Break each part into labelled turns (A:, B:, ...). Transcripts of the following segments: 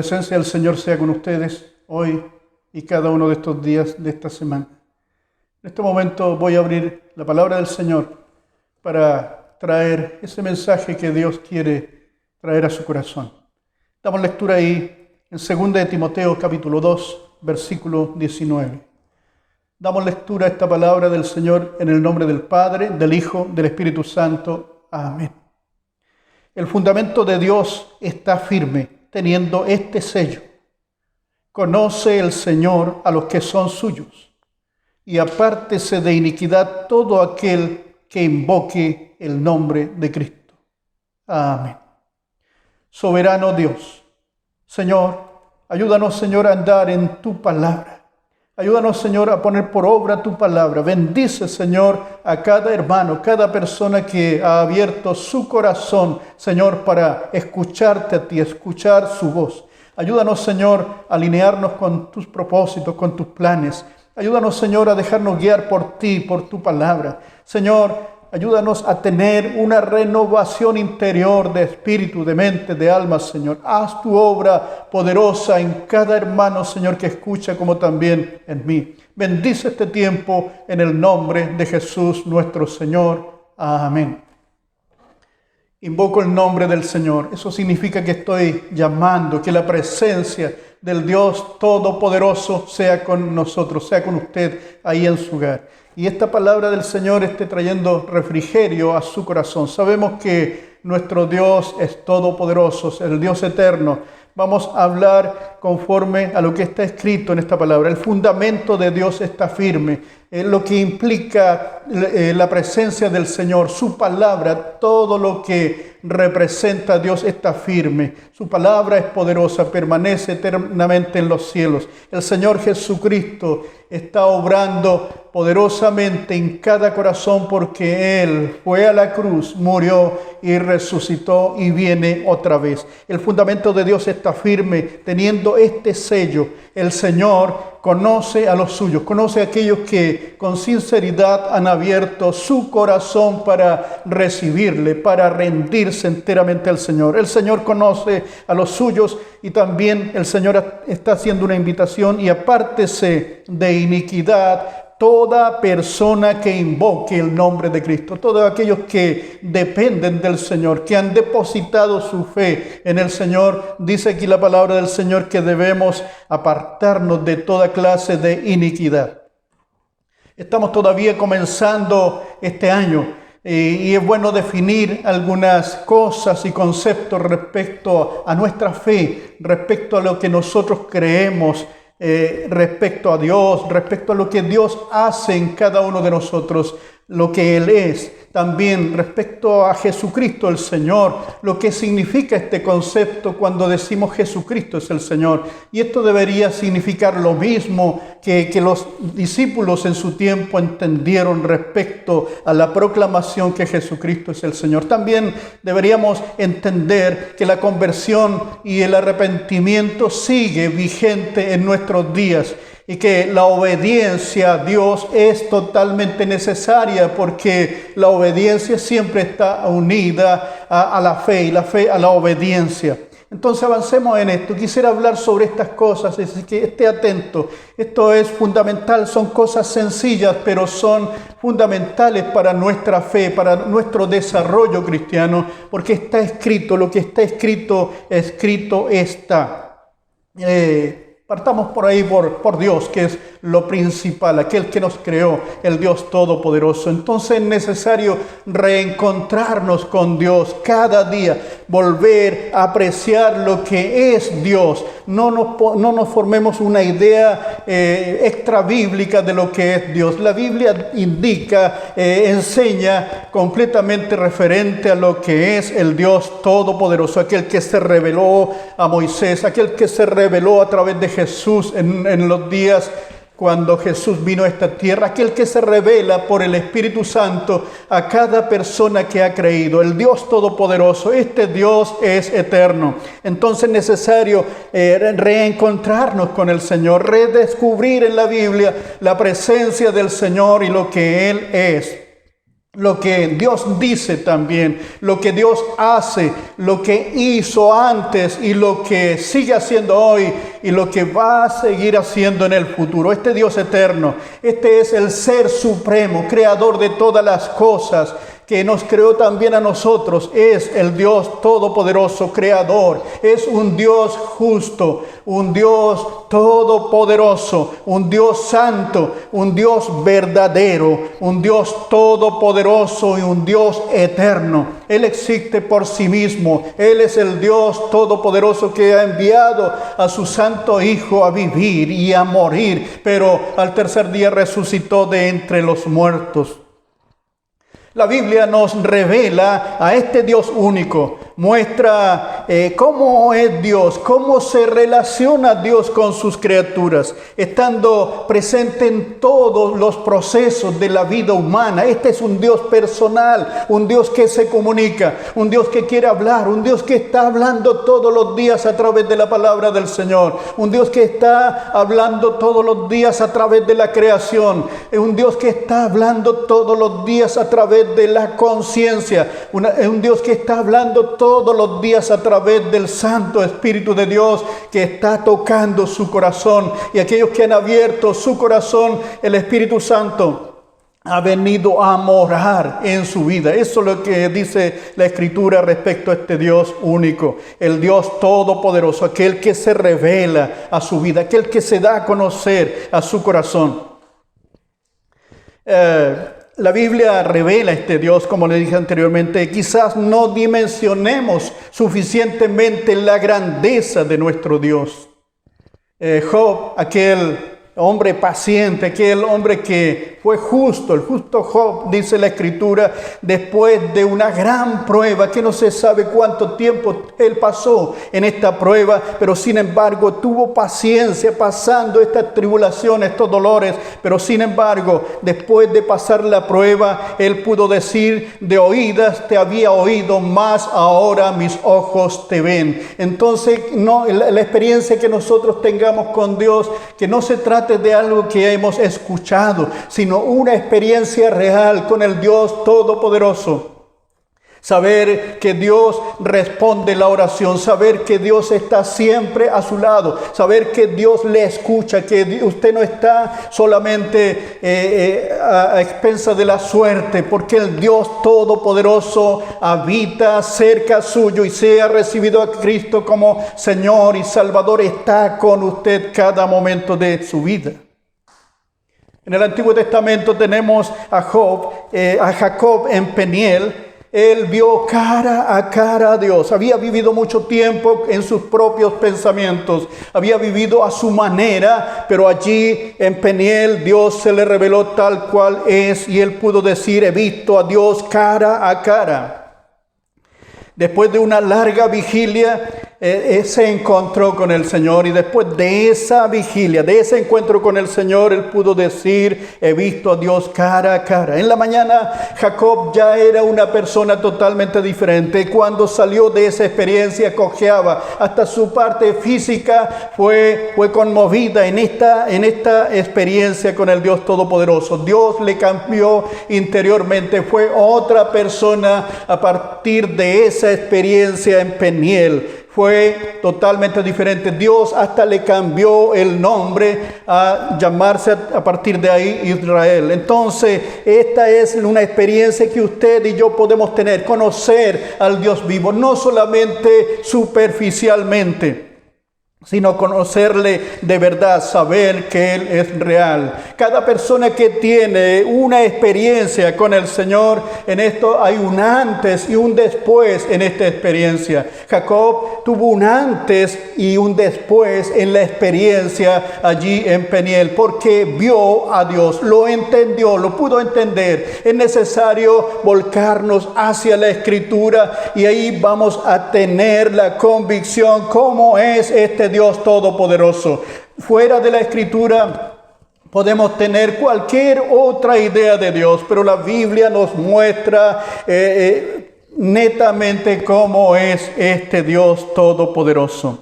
A: La presencia del Señor sea con ustedes hoy y cada uno de estos días de esta semana. En este momento voy a abrir la palabra del Señor para traer ese mensaje que Dios quiere traer a su corazón. Damos lectura ahí en 2 de Timoteo capítulo 2, versículo 19. Damos lectura a esta palabra del Señor en el nombre del Padre, del Hijo, del Espíritu Santo. Amén. El fundamento de Dios está firme, teniendo este sello: conoce el Señor a los que son suyos, y apártese de iniquidad todo aquel que invoque el nombre de Cristo. Amén. Soberano Dios, Señor, ayúdanos, Señor, a andar en tu palabra. Ayúdanos, Señor, a poner por obra tu palabra. Bendice, Señor, a cada hermano, cada persona que ha abierto su corazón, Señor, para escucharte a ti, escuchar su voz. Ayúdanos, Señor, a alinearnos con tus propósitos, con tus planes. Ayúdanos, Señor, a dejarnos guiar por ti, por tu palabra. Señor, ayúdanos a tener una renovación interior de espíritu, de mente, de alma, Señor. Haz tu obra poderosa en cada hermano, Señor, que escucha, como también en mí. Bendice este tiempo en el nombre de Jesús nuestro Señor. Amén. Invoco el nombre del Señor. Eso significa que estoy llamando, que la presencia del Dios Todopoderoso sea con nosotros, sea con usted ahí en su hogar. Y esta palabra del Señor esté trayendo refrigerio a su corazón. Sabemos que nuestro Dios es todopoderoso, es el Dios eterno. Vamos a hablar conforme a lo que está escrito en esta palabra. El fundamento de Dios está firme. Lo que implica la presencia del Señor, su palabra, todo lo que representa a Dios está firme. Su palabra es poderosa, permanece eternamente en los cielos. El Señor Jesucristo está obrando poderosamente en cada corazón porque Él fue a la cruz, murió y resucitó y viene otra vez. El fundamento de Dios está firme, teniendo este sello. El Señor conoce a los suyos, conoce a aquellos que con sinceridad han abierto su corazón para recibirle, para rendirse enteramente al Señor. El Señor conoce a los suyos y también el Señor está haciendo una invitación: y apártese de iniquidad toda persona que invoque el nombre de Cristo. Todos aquellos que dependen del Señor, que han depositado su fe en el Señor. Dice aquí la palabra del Señor que debemos apartarnos de toda clase de iniquidad. Estamos todavía comenzando este año y es bueno definir algunas cosas y conceptos respecto a nuestra fe, respecto a lo que nosotros creemos, respecto a Dios, respecto a lo que Dios hace en cada uno de nosotros, lo que Él es. También respecto a Jesucristo el Señor, lo que significa este concepto cuando decimos Jesucristo es el Señor. Y esto debería significar lo mismo que los discípulos en su tiempo entendieron respecto a la proclamación que Jesucristo es el Señor. También deberíamos entender que la conversión y el arrepentimiento sigue vigente en nuestros días, y que la obediencia a Dios es totalmente necesaria, porque la obediencia siempre está unida a la fe, y la fe a la obediencia. Entonces avancemos en esto. Quisiera hablar sobre estas cosas, así que esté atento. Esto es fundamental, son cosas sencillas, pero son fundamentales para nuestra fe, para nuestro desarrollo cristiano, porque está escrito, lo que está escrito, escrito está. Partamos por ahí, por Dios, que es lo principal, aquel que nos creó, el Dios Todopoderoso. Entonces es necesario reencontrarnos con Dios cada día, volver a apreciar lo que es Dios. No nos formemos una idea extra bíblica de lo que es Dios. La Biblia indica, enseña completamente referente a lo que es el Dios Todopoderoso, aquel que se reveló a Moisés, aquel que se reveló a través de Jesús en los días cuando Jesús vino a esta tierra, aquel que se revela por el Espíritu Santo a cada persona que ha creído. El Dios Todopoderoso, este Dios es eterno. Entonces es necesario reencontrarnos con el Señor, redescubrir en la Biblia la presencia del Señor y lo que Él es. lo que Dios dice también, lo que Dios hace, lo que hizo antes y lo que sigue haciendo hoy y lo que va a seguir haciendo en el futuro. Este Dios eterno, este es el Ser Supremo, creador de todas las cosas, que nos creó también a nosotros, es el Dios todopoderoso, creador, es un Dios justo, un Dios todopoderoso, un Dios santo, un Dios verdadero, un Dios todopoderoso y un Dios eterno. Él existe por sí mismo, Él es el Dios todopoderoso que ha enviado a su santo Hijo a vivir y a morir, pero al tercer día resucitó de entre los muertos. La Biblia nos revela a este Dios único, muestra cómo es Dios, cómo se relaciona Dios con sus criaturas, estando presente en todos los procesos de la vida humana. Este es un Dios personal, un Dios que se comunica, un Dios que quiere hablar, un Dios que está hablando todos los días a través de la palabra del Señor, un Dios que está hablando todos los días a través de la creación, un Dios que está hablando todos los días a través de la conciencia, un Dios que está hablando todos los días a través del Santo Espíritu de Dios que está tocando su corazón, y aquellos que han abierto su corazón, el Espíritu Santo ha venido a morar en su vida. Eso es lo que dice la Escritura respecto a este Dios único, el Dios todopoderoso, aquel que se revela a su vida, aquel que se da a conocer a su corazón. La Biblia revela a este Dios, como le dije anteriormente. Quizás no dimensionemos suficientemente la grandeza de nuestro Dios. Job, aquel hombre paciente, aquel hombre que fue justo, el justo Job, dice la Escritura, después de una gran prueba, que no se sabe cuánto tiempo él pasó en esta prueba, pero sin embargo tuvo paciencia pasando estas tribulaciones, estos dolores, pero sin embargo, después de pasar la prueba, él pudo decir: de oídas te había oído, mas ahora mis ojos te ven. Entonces, no, la experiencia que nosotros tengamos con Dios, que no se trate de algo que hemos escuchado, sino una experiencia real con el Dios Todopoderoso. Saber que Dios responde la oración, saber que Dios está siempre a su lado, saber que Dios le escucha, que usted no está solamente a expensas de la suerte, porque el Dios Todopoderoso habita cerca suyo, y si ha recibido a Cristo como Señor y Salvador, está con usted cada momento de su vida. En el Antiguo Testamento tenemos a Jacob en Peniel. Él vio cara a cara a Dios. Había vivido mucho tiempo en sus propios pensamientos. Había vivido a su manera, pero allí en Peniel Dios se le reveló tal cual es, y él pudo decir: he visto a Dios cara a cara. Después de una larga vigilia, se encontró con el Señor, y después de esa vigilia, de ese encuentro con el Señor, él pudo decir: he visto a Dios cara a cara. En la mañana, Jacob ya era una persona totalmente diferente. Cuando salió de esa experiencia, cojeaba. Hasta su parte física fue conmovida en esta experiencia con el Dios Todopoderoso. Dios le cambió interiormente. Fue otra persona a partir de esa experiencia en Peniel. Fue totalmente diferente. Dios hasta le cambió el nombre a llamarse a partir de ahí Israel. Entonces, esta es una experiencia que usted y yo podemos tener, conocer al Dios vivo, no solamente superficialmente, sino conocerle de verdad, saber que Él es real. Cada persona que tiene una experiencia con el Señor, en esto hay un antes y un después en esta experiencia. Jacob tuvo un antes y un después en la experiencia allí en Peniel, porque vio a Dios, lo entendió, lo pudo entender. Es necesario volcarnos hacia la Escritura, y ahí vamos a tener la convicción cómo es este Dios Todopoderoso. Fuera de la Escritura podemos tener cualquier otra idea de Dios, pero la Biblia nos muestra netamente cómo es este Dios Todopoderoso.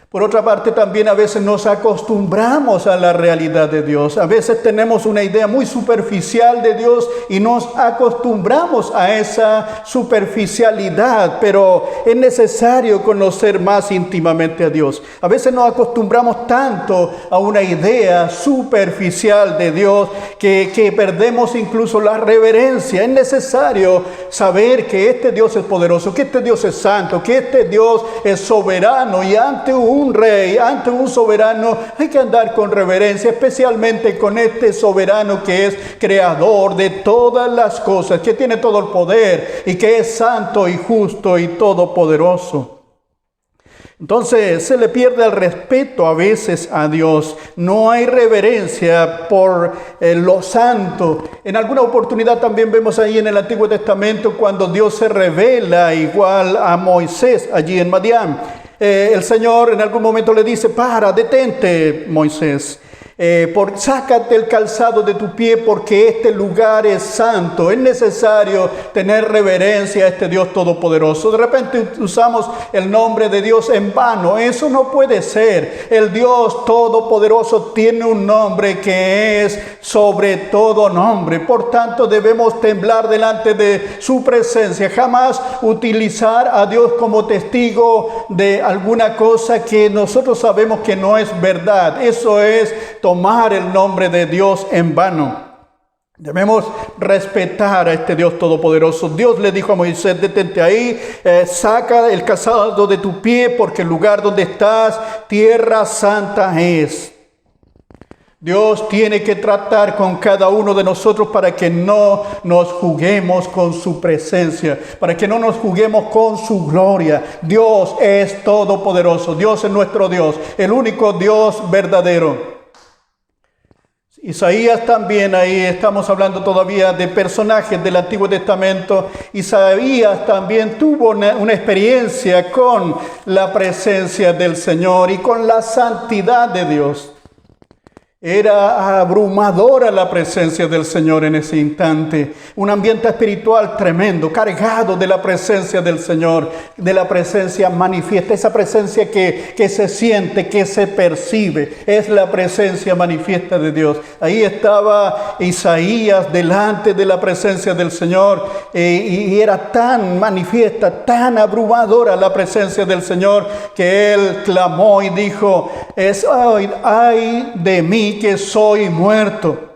A: Por otra parte, también a veces nos acostumbramos a la realidad de Dios. A veces tenemos una idea muy superficial de Dios y nos acostumbramos a esa superficialidad, pero es necesario conocer más íntimamente a Dios. A veces nos acostumbramos tanto a una idea superficial de Dios que perdemos incluso la reverencia. Es necesario saber que este Dios es poderoso, que este Dios es santo, que este Dios es soberano, y ante un rey, ante un soberano, hay que andar con reverencia, especialmente con este soberano que es creador de todas las cosas, que tiene todo el poder y que es santo y justo y todopoderoso. Entonces se le pierde el respeto a veces a Dios. No hay reverencia por lo santo. En alguna oportunidad también vemos ahí en el Antiguo Testamento cuando Dios se revela igual a Moisés allí en Madián. El Señor en algún momento le dice: detente, Moisés. Sácate el calzado de tu pie, porque este lugar es santo. Es necesario tener reverencia a este Dios todopoderoso. De repente usamos el nombre de Dios en vano. Eso no puede ser. El Dios todopoderoso tiene un nombre que es sobre todo nombre. Por tanto, debemos temblar delante de su presencia. Jamás utilizar a Dios como testigo de alguna cosa que nosotros sabemos que no es verdad. Eso es tomar el nombre de Dios en vano. Debemos respetar a este Dios todopoderoso. Dios le dijo a Moisés: detente ahí, saca el calzado de tu pie, porque el lugar donde estás, tierra santa es. Dios tiene que tratar con cada uno de nosotros para que no nos juguemos con su presencia, para que no nos juguemos con su gloria. Dios es todopoderoso. Dios es nuestro Dios, el único Dios verdadero. Isaías también, ahí estamos hablando todavía de personajes del Antiguo Testamento. Isaías también tuvo una experiencia con la presencia del Señor y con la santidad de Dios. Era abrumadora la presencia del Señor en ese instante. Un ambiente espiritual tremendo, cargado de la presencia del Señor, de la presencia manifiesta. Esa presencia que se siente, que se percibe, es la presencia manifiesta de Dios. Ahí estaba Isaías delante de la presencia del Señor, y era tan manifiesta, tan abrumadora la presencia del Señor, que él clamó y dijo: ay de mí, que soy muerto.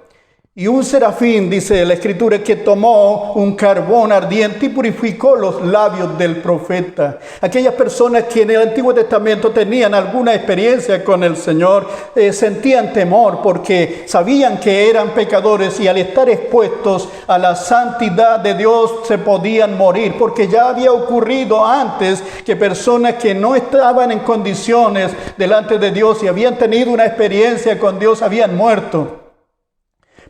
A: Y un serafín, dice la Escritura, que tomó un carbón ardiente y purificó los labios del profeta. Aquellas personas que en el Antiguo Testamento tenían alguna experiencia con el Señor, sentían temor porque sabían que eran pecadores, y al estar expuestos a la santidad de Dios se podían morir, porque ya había ocurrido antes que personas que no estaban en condiciones delante de Dios y habían tenido una experiencia con Dios habían muerto.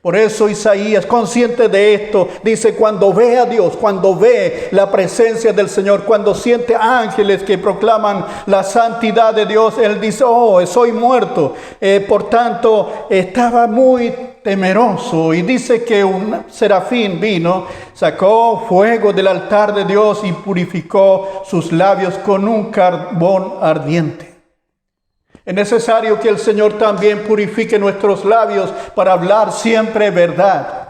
A: Por eso Isaías, consciente de esto, dice: cuando ve a Dios, cuando ve la presencia del Señor, cuando siente ángeles que proclaman la santidad de Dios, él dice: soy muerto. Por tanto, estaba muy temeroso, y dice que un serafín vino, sacó fuego del altar de Dios y purificó sus labios con un carbón ardiente. Es necesario que el Señor también purifique nuestros labios para hablar siempre verdad.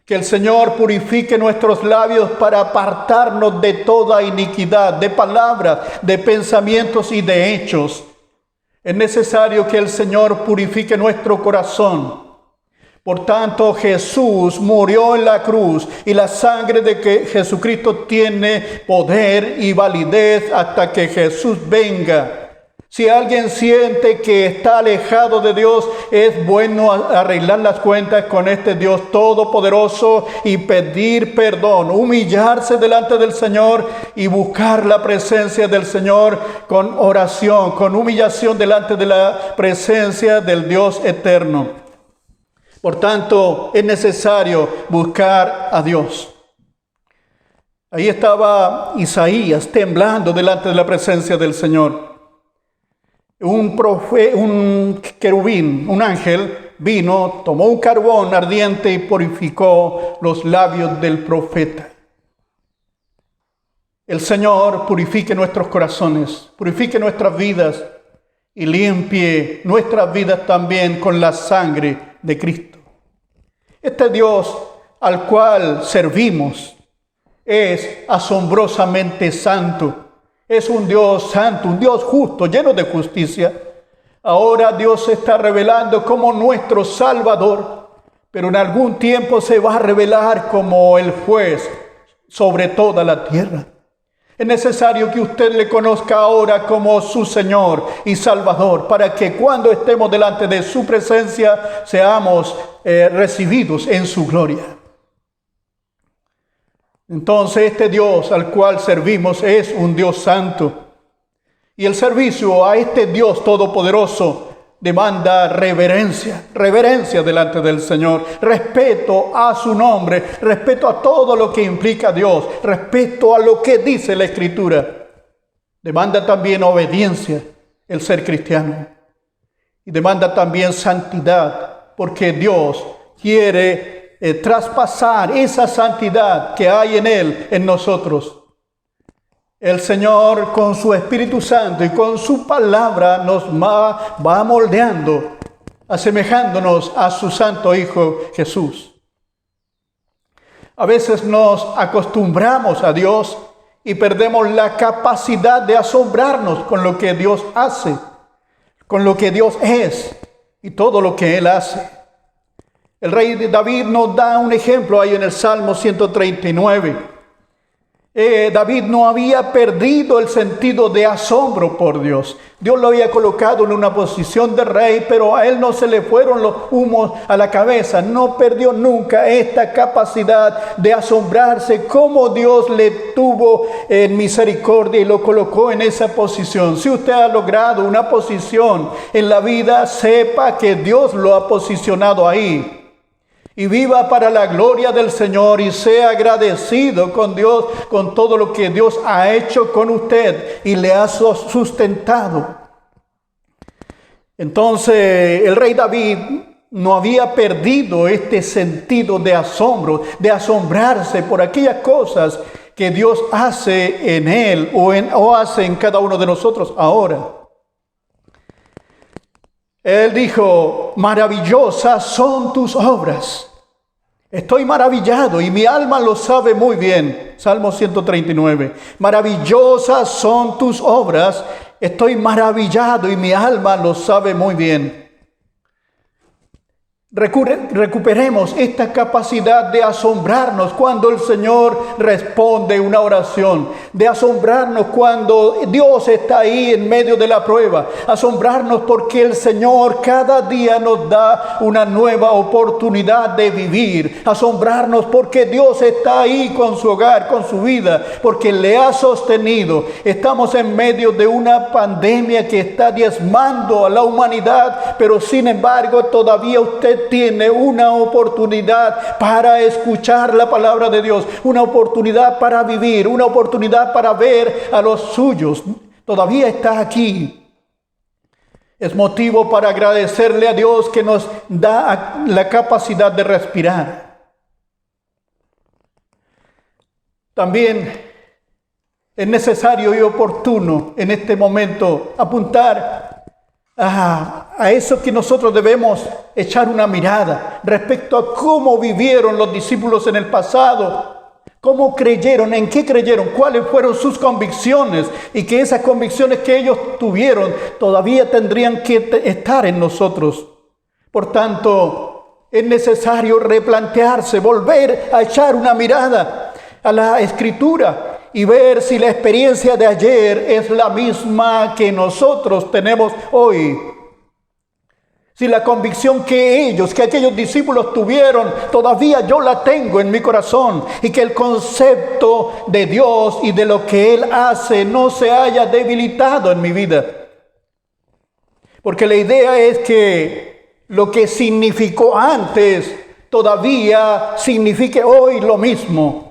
A: Que el Señor purifique nuestros labios para apartarnos de toda iniquidad, de palabras, de pensamientos y de hechos. Es necesario que el Señor purifique nuestro corazón. Por tanto, Jesús murió en la cruz, y la sangre de que Jesucristo tiene poder y validez hasta que Jesús venga. Si alguien siente que está alejado de Dios, es bueno arreglar las cuentas con este Dios todopoderoso y pedir perdón, humillarse delante del Señor y buscar la presencia del Señor con oración, con humillación delante de la presencia del Dios eterno. Por tanto, es necesario buscar a Dios. Ahí estaba Isaías temblando delante de la presencia del Señor. Un querubín, un ángel, vino, tomó un carbón ardiente y purificó los labios del profeta. El Señor purifique nuestros corazones, purifique nuestras vidas, y limpie nuestras vidas también con la sangre de Cristo. Este Dios al cual servimos es asombrosamente santo. Es un Dios santo, un Dios justo, lleno de justicia. Ahora Dios se está revelando como nuestro Salvador, pero en algún tiempo se va a revelar como el juez sobre toda la tierra. Es necesario que usted le conozca ahora como su Señor y Salvador, para que cuando estemos delante de su presencia seamos recibidos en su gloria. Entonces este Dios al cual servimos es un Dios santo. Y el servicio a este Dios todopoderoso demanda reverencia delante del Señor, respeto a su nombre, respeto a todo lo que implica Dios, respeto a lo que dice la Escritura. Demanda también obediencia el ser cristiano. Y demanda también santidad, porque Dios quiere traspasar esa santidad que hay en Él, en nosotros. El Señor con su Espíritu Santo y con su palabra nos va moldeando, asemejándonos a su Santo Hijo Jesús. A veces nos acostumbramos a Dios y perdemos la capacidad de asombrarnos con lo que Dios hace, con lo que Dios es y todo lo que Él hace. El rey David nos da un ejemplo ahí en el Salmo 139. David no había perdido el sentido de asombro por Dios. Dios lo había colocado en una posición de rey, pero a él no se le fueron los humos a la cabeza. No perdió nunca esta capacidad de asombrarse cómo Dios le tuvo en misericordia y lo colocó en esa posición. Si usted ha logrado una posición en la vida, sepa que Dios lo ha posicionado ahí. Y viva para la gloria del Señor y sea agradecido con Dios, con todo lo que Dios ha hecho con usted y le ha sustentado. Entonces, el rey David no había perdido este sentido de asombro, de asombrarse por aquellas cosas que Dios hace en él o hace en cada uno de nosotros ahora. Él dijo, maravillosas son tus obras. Estoy maravillado y mi alma lo sabe muy bien. Salmo 139. Maravillosas son tus obras. Estoy maravillado y mi alma lo sabe muy bien. Recuperemos esta capacidad de asombrarnos cuando el Señor responde una oración, de asombrarnos cuando Dios está ahí en medio de la prueba, asombrarnos porque el Señor cada día nos da una nueva oportunidad de vivir, asombrarnos porque Dios está ahí con su hogar, con su vida, porque le ha sostenido. Estamos en medio de una pandemia que está diezmando a la humanidad, pero sin embargo todavía usted tiene una oportunidad para escuchar la palabra de Dios, una oportunidad para vivir, una oportunidad para ver a los suyos. Todavía está aquí. Es motivo para agradecerle a Dios que nos da la capacidad de respirar. También es necesario y oportuno en este momento apuntar a eso que nosotros debemos echar una mirada respecto a cómo vivieron los discípulos en el pasado, cómo creyeron, en qué creyeron, cuáles fueron sus convicciones y que esas convicciones que ellos tuvieron todavía tendrían que estar en nosotros. Por tanto, es necesario replantearse, volver a echar una mirada a la Escritura y ver si la experiencia de ayer es la misma que nosotros tenemos hoy. Si la convicción que aquellos discípulos tuvieron, todavía yo la tengo en mi corazón. Y que el concepto de Dios y de lo que Él hace no se haya debilitado en mi vida. Porque la idea es que lo que significó antes, todavía signifique hoy lo mismo.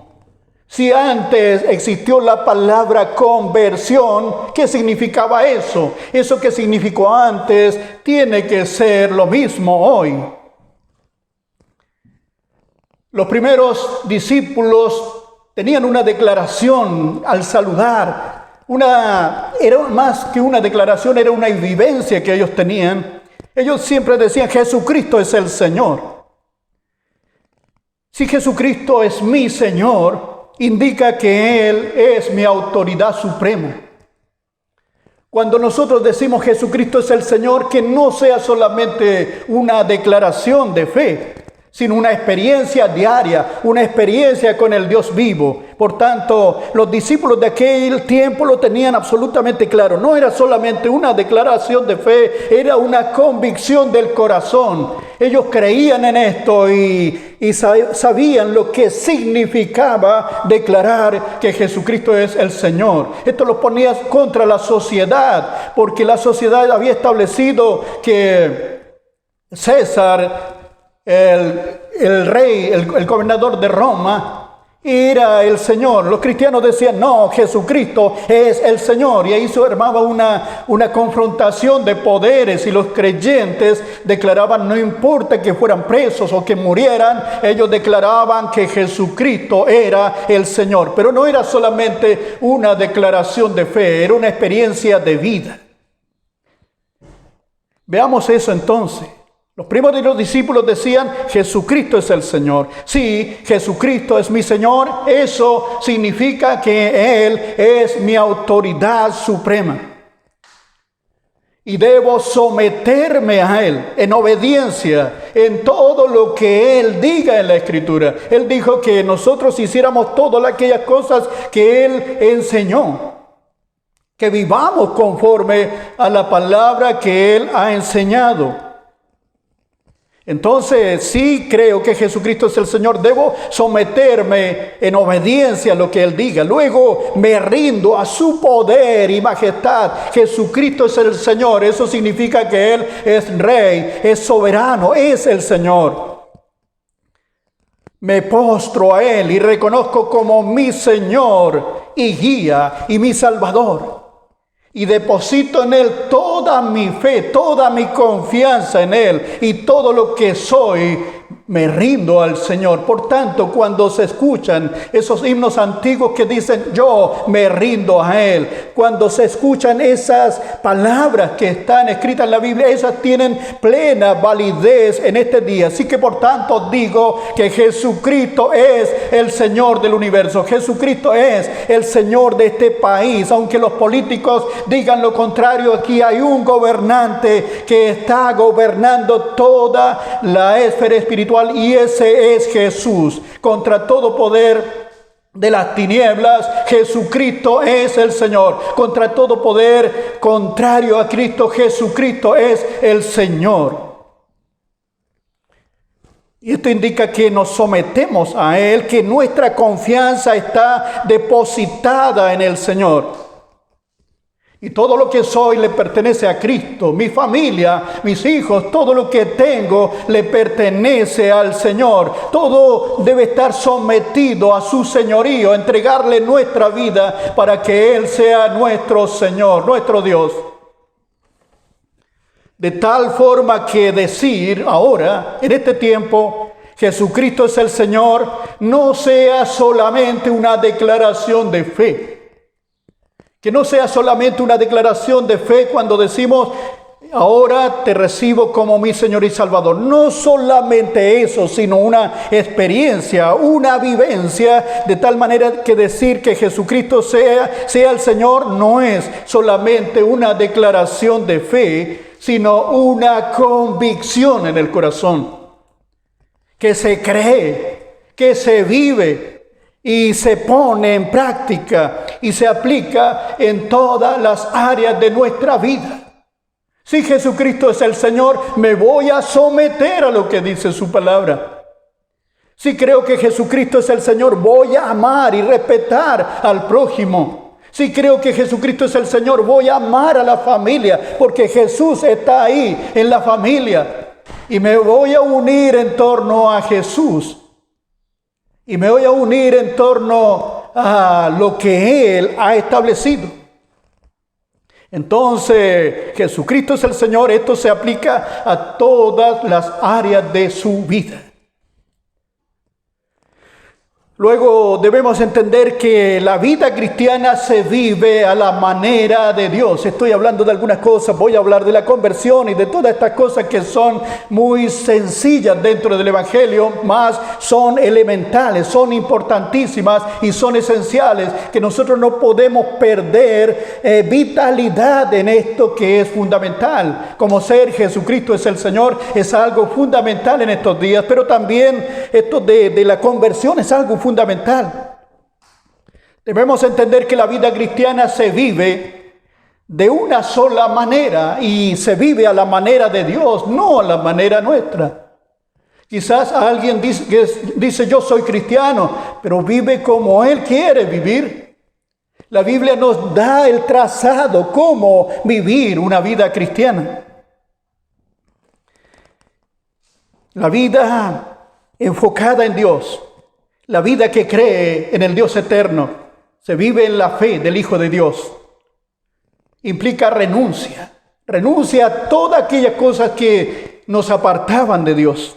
A: Si antes existió la palabra conversión, ¿qué significaba eso? Eso que significó antes tiene que ser lo mismo hoy. Los primeros discípulos tenían una declaración al saludar era más que una declaración, era una vivencia que ellos tenían. Ellos siempre decían, Jesucristo es el Señor. Si Jesucristo es mi Señor, indica que Él es mi autoridad suprema. Cuando nosotros decimos Jesucristo es el Señor, que no sea solamente una declaración de fe, sino una experiencia diaria, una experiencia con el Dios vivo. Por tanto, los discípulos de aquel tiempo lo tenían absolutamente claro. No era solamente una declaración de fe, era una convicción del corazón. Ellos creían en esto y sabían lo que significaba declarar que Jesucristo es el Señor. Esto los ponía contra la sociedad, porque la sociedad había establecido que César, el rey, el gobernador de Roma, era el Señor. Los cristianos decían, no, Jesucristo es el Señor. Y ahí se armaba una confrontación de poderes, y los creyentes declaraban, no importa que fueran presos o que murieran, ellos declaraban que Jesucristo era el Señor. Pero no era solamente una declaración de fe, era una experiencia de vida. Veamos eso entonces. Los primeros de los discípulos decían, Jesucristo es el Señor. Sí, Jesucristo es mi Señor. Eso significa que Él es mi autoridad suprema. Y debo someterme a Él en obediencia en todo lo que Él diga en la Escritura. Él dijo que nosotros hiciéramos todas aquellas cosas que Él enseñó. Que vivamos conforme a la palabra que Él ha enseñado. Entonces, sí creo que Jesucristo es el Señor. Debo someterme en obediencia a lo que Él diga. Luego me rindo a su poder y majestad. Jesucristo es el Señor. Eso significa que Él es Rey, es soberano, es el Señor. Me postro a Él y reconozco como mi Señor y guía y mi Salvador. Y deposito en Él toda mi fe, toda mi confianza en Él y todo lo que soy, me rindo al Señor. Por tanto, cuando se escuchan esos himnos antiguos que dicen, yo me rindo a Él, cuando se escuchan esas palabras que están escritas en la Biblia, esas tienen plena validez en este día. Así que por tanto digo que Jesucristo es el Señor del universo. Jesucristo es el Señor de este país. Aunque los políticos digan lo contrario, aquí hay un gobernante que está gobernando toda la esfera espiritual, y ese es Jesús. Contra todo poder de las tinieblas, Jesucristo es el Señor. Contra todo poder contrario a Cristo, Jesucristo es el Señor. Y esto indica que nos sometemos a Él, que nuestra confianza está depositada en el Señor. Y todo lo que soy le pertenece a Cristo. Mi familia, mis hijos, todo lo que tengo le pertenece al Señor. Todo debe estar sometido a su señorío, entregarle nuestra vida para que Él sea nuestro Señor, nuestro Dios. De tal forma que decir ahora, en este tiempo, Jesucristo es el Señor, no sea solamente una declaración de fe. Que no sea solamente una declaración de fe cuando decimos, ahora te recibo como mi Señor y Salvador. No solamente eso, sino una experiencia, una vivencia, de tal manera que decir que Jesucristo sea el Señor no es solamente una declaración de fe, sino una convicción en el corazón. Que se cree, que se vive y se pone en práctica y se aplica en todas las áreas de nuestra vida. Si Jesucristo es el Señor, me voy a someter a lo que dice su palabra. Si creo que Jesucristo es el Señor, voy a amar y respetar al prójimo. Si creo que Jesucristo es el Señor, voy a amar a la familia, porque Jesús está ahí en la familia. Y me voy a unir en torno a Jesús. Y me voy a unir en torno a lo que Él ha establecido. Entonces, Jesucristo es el Señor. Esto se aplica a todas las áreas de su vida. Luego debemos entender que la vida cristiana se vive a la manera de Dios. Estoy hablando de algunas cosas, voy a hablar de la conversión y de todas estas cosas que son muy sencillas dentro del Evangelio, mas son elementales, son importantísimas y son esenciales, que nosotros no podemos perder vitalidad en esto que es fundamental. Como ser Jesucristo es el Señor es algo fundamental en estos días, pero también esto de la conversión es algo fundamental. Debemos entender que la vida cristiana se vive de una sola manera y se vive a la manera de Dios, no a la manera nuestra. Quizás alguien dice yo soy cristiano, pero vive como él quiere vivir. La Biblia nos da el trazado cómo vivir una vida cristiana. La vida enfocada en Dios, la vida que cree en el Dios eterno, se vive en la fe del Hijo de Dios. Implica renuncia a todas aquellas cosas que nos apartaban de Dios.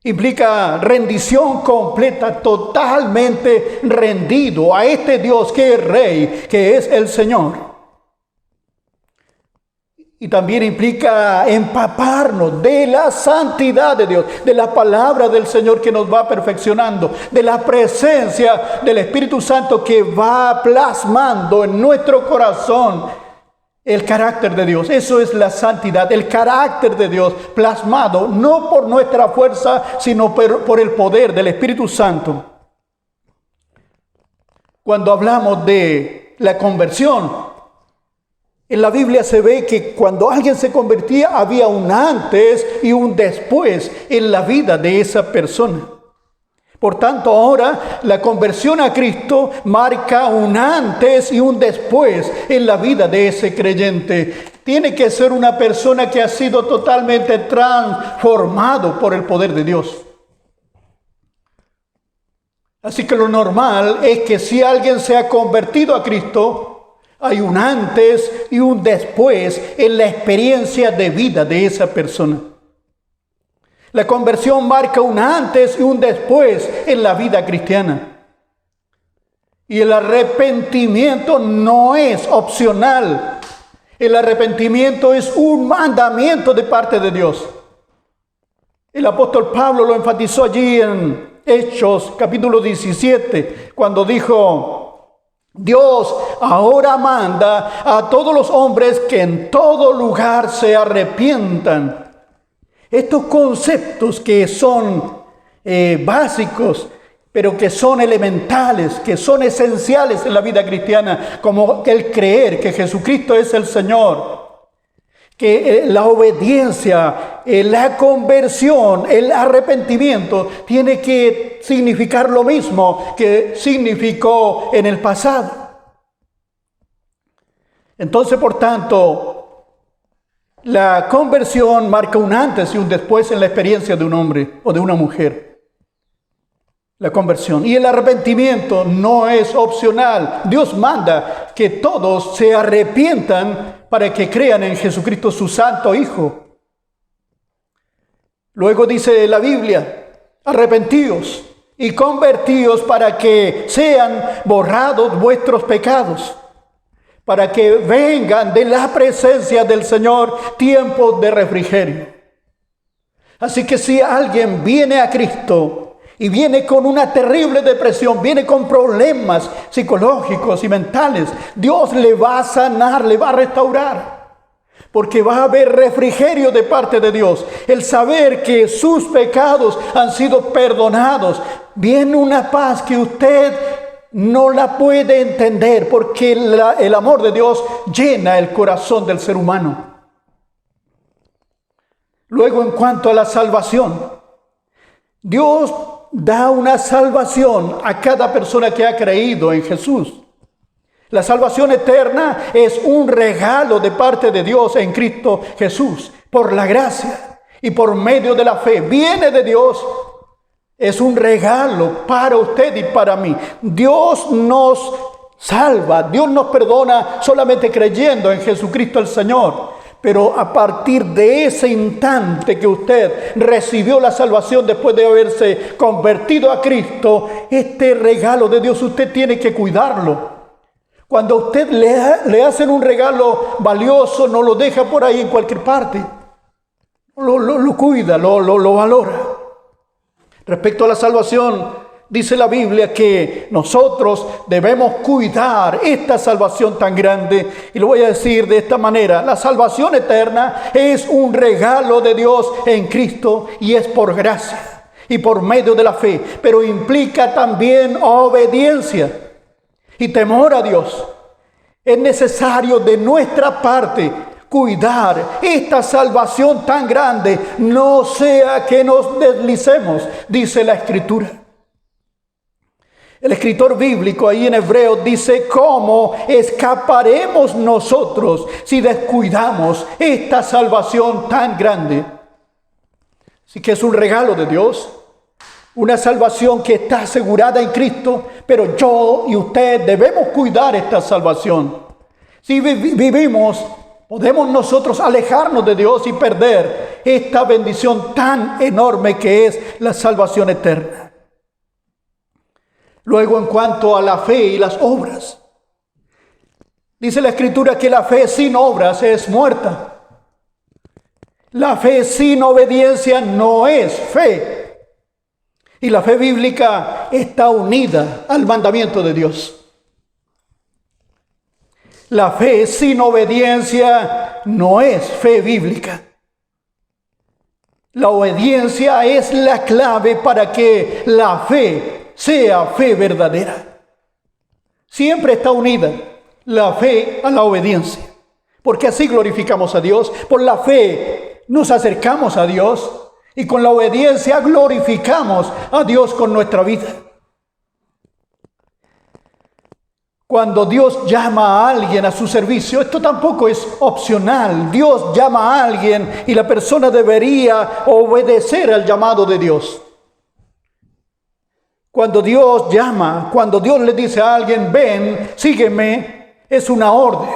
A: Implica rendición completa, totalmente rendido a este Dios que es Rey, que es el Señor. Y también implica empaparnos de la santidad de Dios, de la palabra del Señor que nos va perfeccionando, de la presencia del Espíritu Santo que va plasmando en nuestro corazón el carácter de Dios. Eso es la santidad, el carácter de Dios plasmado, no por nuestra fuerza, sino por el poder del Espíritu Santo. Cuando hablamos de la conversión, en la Biblia se ve que cuando alguien se convertía había un antes y un después en la vida de esa persona. Por tanto, ahora la conversión a Cristo marca un antes y un después en la vida de ese creyente. Tiene que ser una persona que ha sido totalmente transformado por el poder de Dios. Así que lo normal es que si alguien se ha convertido a Cristo, hay un antes y un después en la experiencia de vida de esa persona. La conversión marca un antes y un después en la vida cristiana. Y el arrepentimiento no es opcional. El arrepentimiento es un mandamiento de parte de Dios. El apóstol Pablo lo enfatizó allí en Hechos capítulo 17, cuando dijo: Dios ahora manda a todos los hombres que en todo lugar se arrepientan. Estos conceptos que son básicos, pero que son elementales, que son esenciales en la vida cristiana, como el creer que Jesucristo es el Señor, que la obediencia, la conversión, el arrepentimiento tiene que significar lo mismo que significó en el pasado. Entonces, por tanto, la conversión marca un antes y un después en la experiencia de un hombre o de una mujer. La conversión. Y el arrepentimiento no es opcional. Dios manda que todos se arrepientan para que crean en Jesucristo, su Santo Hijo. Luego dice la Biblia: arrepentíos y convertíos para que sean borrados vuestros pecados, para que vengan de la presencia del Señor tiempos de refrigerio. Así que si alguien viene a Cristo y viene con una terrible depresión, viene con problemas psicológicos y mentales, Dios le va a sanar, le va a restaurar. Porque va a haber refrigerio de parte de Dios. El saber que sus pecados han sido perdonados. Viene una paz que usted no la puede entender, porque el amor de Dios llena el corazón del ser humano. Luego, en cuanto a la salvación, Dios da una salvación a cada persona que ha creído en Jesús. La salvación eterna es un regalo de parte de Dios en Cristo Jesús, por la gracia y por medio de la fe. Viene de Dios, es un regalo para usted y para mí. Dios nos salva, Dios nos perdona solamente creyendo en Jesucristo el Señor. Pero a partir de ese instante que usted recibió la salvación después de haberse convertido a Cristo, este regalo de Dios usted tiene que cuidarlo. Cuando a usted le hacen un regalo valioso, no lo deja por ahí en cualquier parte. Lo cuida, lo valora. Respecto a la salvación, dice la Biblia que nosotros debemos cuidar esta salvación tan grande. Y lo voy a decir de esta manera: la salvación eterna es un regalo de Dios en Cristo y es por gracia y por medio de la fe. Pero implica también obediencia y temor a Dios. Es necesario de nuestra parte cuidar esta salvación tan grande, no sea que nos deslicemos, dice la Escritura. El escritor bíblico ahí en Hebreos dice: ¿cómo escaparemos nosotros si descuidamos esta salvación tan grande? Así que es un regalo de Dios, una salvación que está asegurada en Cristo, pero yo y usted debemos cuidar esta salvación. Si vivimos, podemos nosotros alejarnos de Dios y perder esta bendición tan enorme que es la salvación eterna. Luego, en cuanto a la fe y las obras, dice la Escritura que la fe sin obras es muerta. La fe sin obediencia no es fe. Y la fe bíblica está unida al mandamiento de Dios. La fe sin obediencia no es fe bíblica. La obediencia es la clave para que la fe sea fe verdadera. Siempre está unida la fe a la obediencia, porque así glorificamos a Dios. Por la fe nos acercamos a Dios y con la obediencia glorificamos a Dios con nuestra vida. Cuando Dios llama a alguien a su servicio, esto tampoco es opcional. Dios llama a alguien y la persona debería obedecer al llamado de Dios. Cuando Dios llama, cuando Dios le dice a alguien: ven, sígueme, es una orden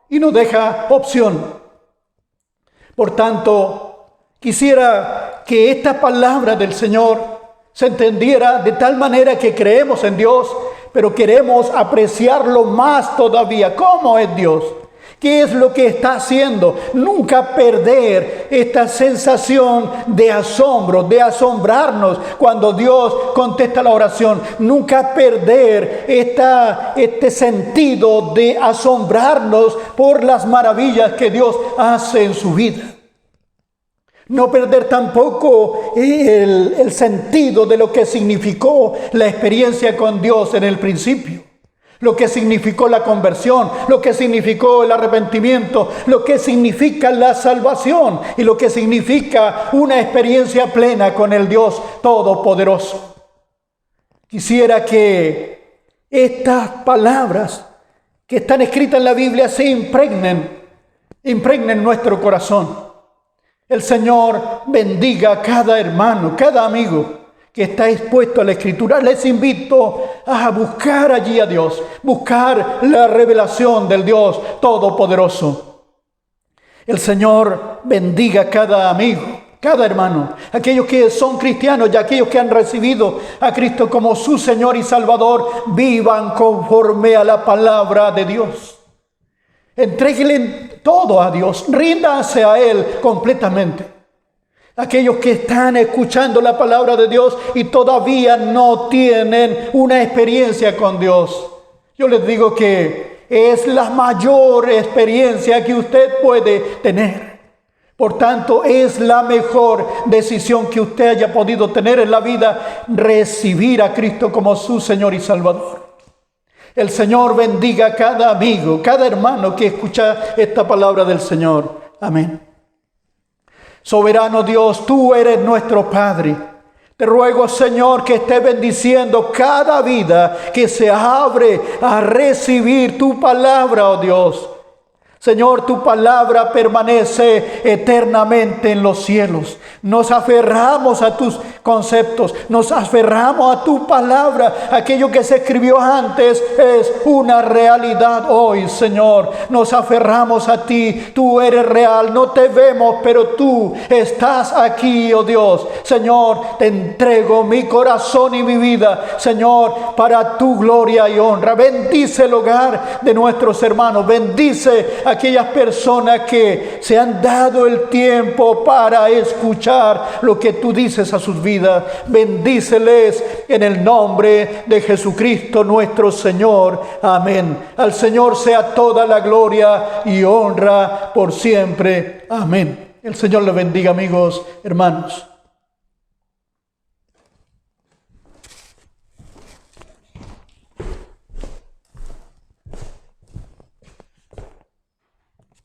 A: y no deja opción. Por tanto, quisiera que esta palabra del Señor se entendiera de tal manera que creemos en Dios, pero queremos apreciarlo más todavía. ¿Cómo es Dios? ¿Qué es lo que está haciendo? Nunca perder esta sensación de asombro, de asombrarnos cuando Dios contesta la oración. Nunca perder este sentido de asombrarnos por las maravillas que Dios hace en su vida. No perder tampoco el sentido de lo que significó la experiencia con Dios en el principio. Lo que significó la conversión, lo que significó el arrepentimiento, lo que significa la salvación y lo que significa una experiencia plena con el Dios Todopoderoso. Quisiera que estas palabras que están escritas en la Biblia se impregnen nuestro corazón. El Señor bendiga a cada hermano, cada amigo que está expuesto a la Escritura. Les invito a buscar allí a Dios, buscar la revelación del Dios Todopoderoso. El Señor bendiga a cada amigo, cada hermano, aquellos que son cristianos y aquellos que han recibido a Cristo como su Señor y Salvador. Vivan conforme a la palabra de Dios. Entréguenle todo a Dios, ríndanse a Él completamente. Aquellos que están escuchando la palabra de Dios y todavía no tienen una experiencia con Dios, yo les digo que es la mayor experiencia que usted puede tener. Por tanto, es la mejor decisión que usted haya podido tener en la vida, recibir a Cristo como su Señor y Salvador. El Señor bendiga a cada amigo, cada hermano que escucha esta palabra del Señor. Amén. Soberano Dios, tú eres nuestro Padre. Te ruego, Señor, que estés bendiciendo cada vida que se abre a recibir tu palabra, oh Dios. Señor, tu palabra permanece eternamente en los cielos. Nos aferramos a tus conceptos, nos aferramos a tu palabra. Aquello que se escribió antes es una realidad hoy, Señor. Nos aferramos a ti, tú eres real, no te vemos, pero tú estás aquí, oh Dios. Señor, te entrego mi corazón y mi vida, Señor, para tu gloria y honra. Bendice el hogar de nuestros hermanos, bendice a aquellas personas que se han dado el tiempo para escuchar lo que tú dices a sus vidas. Bendíceles en el nombre de Jesucristo nuestro Señor. Amén. Al Señor sea toda la gloria y honra por siempre. Amén. El Señor les bendiga, amigos, hermanos.